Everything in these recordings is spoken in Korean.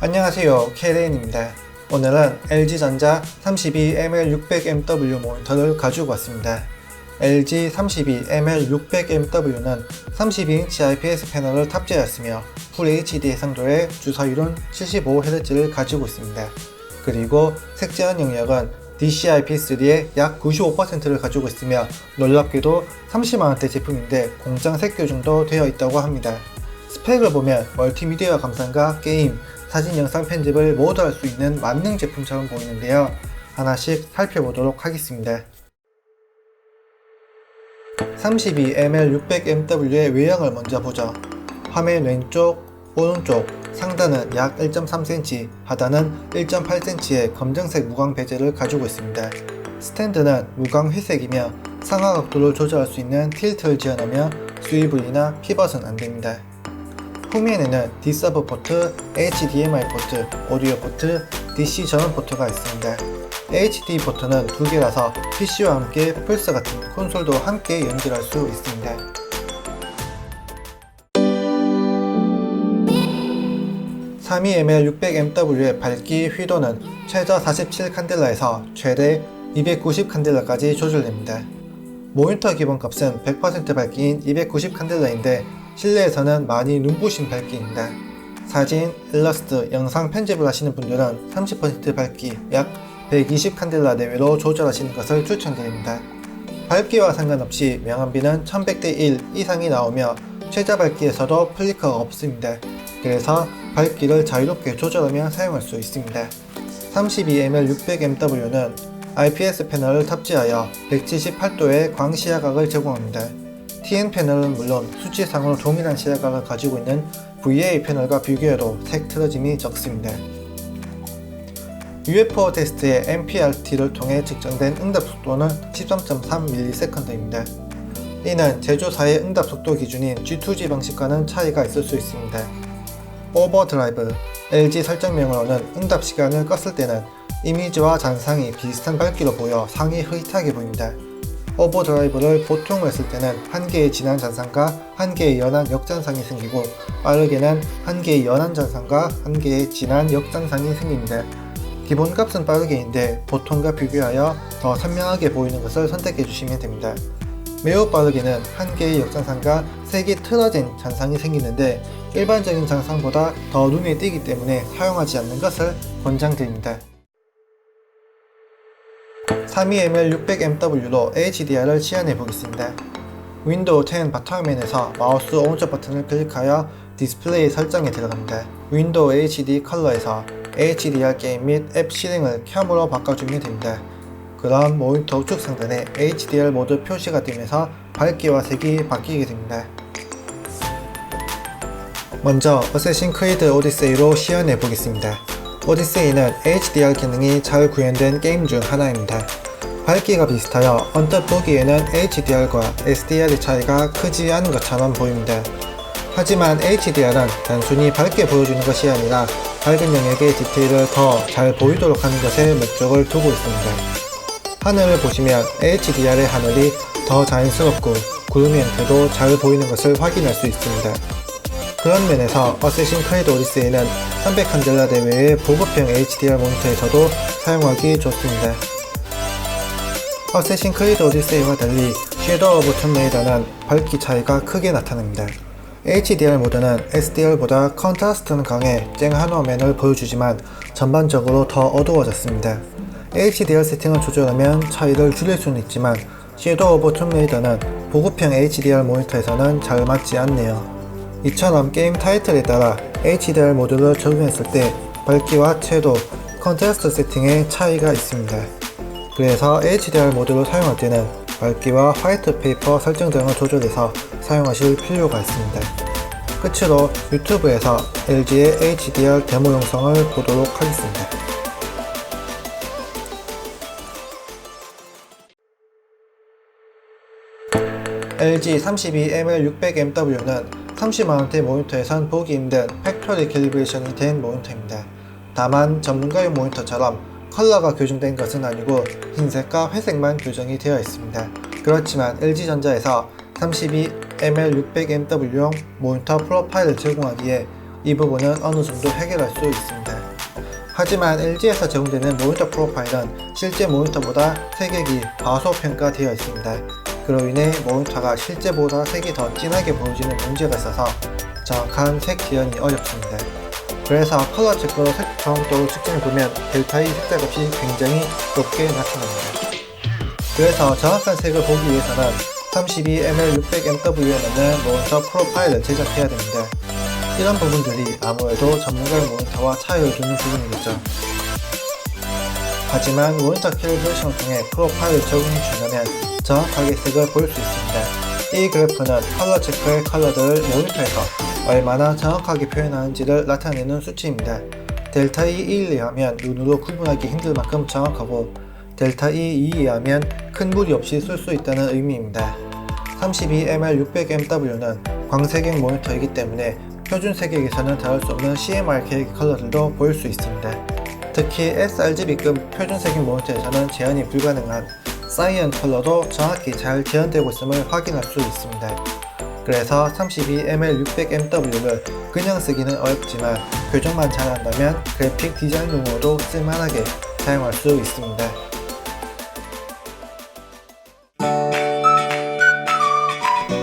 안녕하세요, KLN입니다. 오늘은 LG전자 32ML600MW 모니터를 가지고 왔습니다. LG 32ML600MW는 32인치 IPS 패널을 탑재하였으며 풀 HD 해상도의 주사율은 75Hz를 가지고 있습니다. 그리고 색제한 영역은 DCI-P3의 약 95%를 가지고 있으며 놀랍게도 30만원대 제품인데 공장 색교정도 되어 있다고 합니다. 스펙을 보면 멀티미디어 감상과 게임, 사진 영상 편집을 모두 할 수 있는 만능 제품처럼 보이는데요. 하나씩 살펴보도록 하겠습니다. 32ML600MW의 외형을 먼저 보죠. 화면 왼쪽, 오른쪽, 상단은 약 1.3cm, 하단은 1.8cm의 검정색 무광 베젤을 가지고 있습니다. 스탠드는 무광 회색이며 상하 각도를 조절할 수 있는 틸트를 지원하며 스위블이나 피벗은 안됩니다. 후면에는 D서브 포트, HDMI 포트, 오디오 포트, DC 전원 포트가 있습니다. HD 포트는 두 개라서 PC와 함께 플스 같은 콘솔도 함께 연결할 수 있습니다. (32ML600MW의) 밝기 휘도는 최저 47 칸델라에서 최대 290 칸델라까지 조절됩니다. 모니터 기본값은 100% 밝기인 290 칸델라인데 실내에서는 많이 눈부신 밝기입니다. 사진, 일러스트, 영상 편집을 하시는 분들은 30% 밝기 약 120 칸델라 내외로 조절하시는 것을 추천드립니다. 밝기와 상관없이 명암비는 1100대1 이상이 나오며 최저 밝기에서도 플리커가 없습니다. 그래서 밝기를 자유롭게 조절하며 사용할 수 있습니다. 32ML600MW는 IPS 패널을 탑재하여 178도의 광시야각을 제공합니다. TN 패널은 물론 수치상으로 동일한 시야각을 가지고 있는 VA 패널과 비교해도 색 틀어짐이 적습니다. UFO 테스트의 MPRT를 통해 측정된 응답 속도는 13.3ms입니다. 이는 제조사의 응답 속도 기준인 G2G 방식과는 차이가 있을 수 있습니다. 오버드라이브, LG 설정명으로는 응답 시간을 껐을 때는 이미지와 잔상이 비슷한 밝기로 보여 상이 흐릿하게 보입니다. 오버드라이브를 보통으로 했을 때는 한 개의 진한 잔상과 한 개의 연한 역잔상이 생기고 빠르게는 한 개의 연한 잔상과 한 개의 진한 역잔상이 생깁니다. 기본값은 빠르게인데 보통과 비교하여 더 선명하게 보이는 것을 선택해 주시면 됩니다. 매우 빠르게는 한 개의 역잔상과 세 개 틀어진 잔상이 생기는데 일반적인 잔상보다 더 눈에 띄기 때문에 사용하지 않는 것을 권장드립니다. 32ML600MW로 HDR을 시연해 보겠습니다. 윈도우 10 바텀화면에서 마우스 오른쪽 버튼을 클릭하여 디스플레이 설정에 들어갑니다. 윈도우 HD 컬러에서 HDR 게임 및 앱 실행을 캠으로 바꿔주면 됩니다. 그럼 모니터 우측 상단에 HDR 모드 표시가 뜨면서 밝기와 색이 바뀌게 됩니다. 먼저 어쌔신 크리드 오디세이로 시연해 보겠습니다. 오디세이는 HDR 기능이 잘 구현된 게임 중 하나입니다. 밝기가 비슷하여 언뜻 보기에는 HDR과 SDR의 차이가 크지 않은 것처럼 보입니다. 하지만 HDR은 단순히 밝게 보여주는 것이 아니라 밝은 영역의 디테일을 더 잘 보이도록 하는 것에 목적을 두고 있습니다. 하늘을 보시면 HDR의 하늘이 더 자연스럽고 구름의 형태도 잘 보이는 것을 확인할 수 있습니다. 그런 면에서 어쌔신 크리드 오디세이는 300칸델라 내외의 보급형 HDR 모니터에서도 사용하기 좋습니다. 어쌔신 크리드 오디세이와 달리 섀도우 오브 툼레이더는 밝기 차이가 크게 나타납니다. HDR 모드는 SDR보다 컨트라스트는 강해 쨍한 화면을 보여주지만 전반적으로 더 어두워졌습니다. HDR 세팅을 조절하면 차이를 줄일 수는 있지만 섀도우 오브 툼레이더는 보급형 HDR 모니터에서는 잘 맞지 않네요. 이처럼 게임 타이틀에 따라 HDR 모드를 적용했을 때 밝기와 채도, 컨트라스트 세팅에 차이가 있습니다. 그래서 HDR 모드를 사용할 때는 밝기와 화이트 페이퍼 설정 등을 조절해서 사용하실 필요가 있습니다. 끝으로 유튜브에서 LG의 HDR 데모 영상을 보도록 하겠습니다. LG 32ML600MW는 30만원대 모니터에선 보기 힘든 팩토리 캘리브레이션이 된 모니터입니다. 다만 전문가용 모니터처럼 컬러가 교정된 것은 아니고 흰색과 회색만 교정이 되어 있습니다. 그렇지만 LG전자에서 32ML600MW용 모니터 프로파일을 제공하기에 이 부분은 어느 정도 해결할 수 있습니다. 하지만 LG에서 제공되는 모니터 프로파일은 실제 모니터보다 색액이 과소평가되어 있습니다. 그로 인해 모니터가 실제보다 색이 더 진하게 보여지는 문제가 있어서 정확한 색 지연이 어렵습니다. 그래서 컬러 체크로 색 정확도를 측정해보면 델타 E 색작값이 굉장히 높게 나타납니다. 그래서 정확한 색을 보기 위해서는 32ml600mW에 맞는 모니터 프로파일을 제작해야 됩니다. 이런 부분들이 아무래도 전문가의 모니터와 차이를 두는 부분이겠죠. 하지만 모니터 캘리브레이션을 통해 프로파일을 적용해 준다면 정확하게 색을 볼 수 있습니다. 이 그래프는 컬러 체크의 컬러들을 모니터에서 얼마나 정확하게 표현하는지를 나타내는 수치입니다. 델타 E 1 이하면 눈으로 구분하기 힘들 만큼 정확하고 델타 E 2 이하면 큰 무리 없이 쓸 수 있다는 의미입니다. 32ml600mW는 광색액 모니터이기 때문에 표준 색액에서는 다룰 수 없는 CMYK 컬러들도 보일 수 있습니다. 특히 sRGB급 표준 색액 모니터에서는 재현이 불가능한 사이언 컬러도 정확히 잘 재현되고 있음을 확인할 수 있습니다. 그래서 32ml600mW를 그냥 쓰기는 어렵지만 교정만 잘한다면 그래픽 디자인용으로도 쓸만하게 사용할 수 있습니다.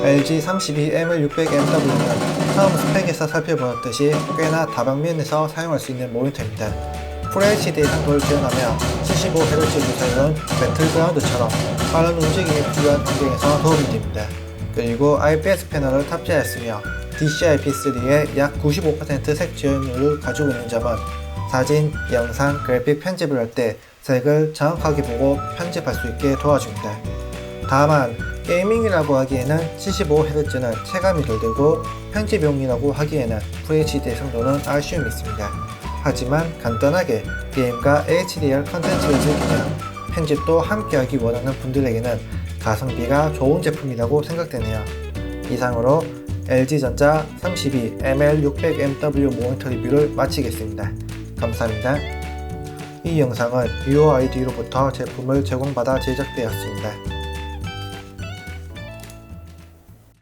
LG 32ml600mW는 처음 스펙에서 살펴보았듯이 꽤나 다방면에서 사용할 수 있는 모니터입니다. FHD 상도를 지원하며 75Hz 주사율은 배틀그라운드처럼 빠른 움직임이 필요한 환경에서 도움이 됩니다. 그리고 IPS 패널을 탑재하였으며 DCI-P3의 약 95% 색 지원율을 가지고 있는 점은 사진, 영상, 그래픽 편집을 할 때 색을 정확하게 보고 편집할 수 있게 도와줍니다. 다만 게이밍이라고 하기에는 75Hz는 체감이 덜 되고 편집용이라고 하기에는 FHD 성도는 아쉬움이 있습니다. 하지만 간단하게 게임과 HDR 컨텐츠를 즐기며 편집도 함께하기 원하는 분들에게는 가성비가 좋은 제품이라고 생각되네요. 이상으로 LG전자 32ml600mW 모니터 리뷰를 마치겠습니다. 감사합니다. 이 영상은 UOID로부터 제품을 제공받아 제작되었습니다.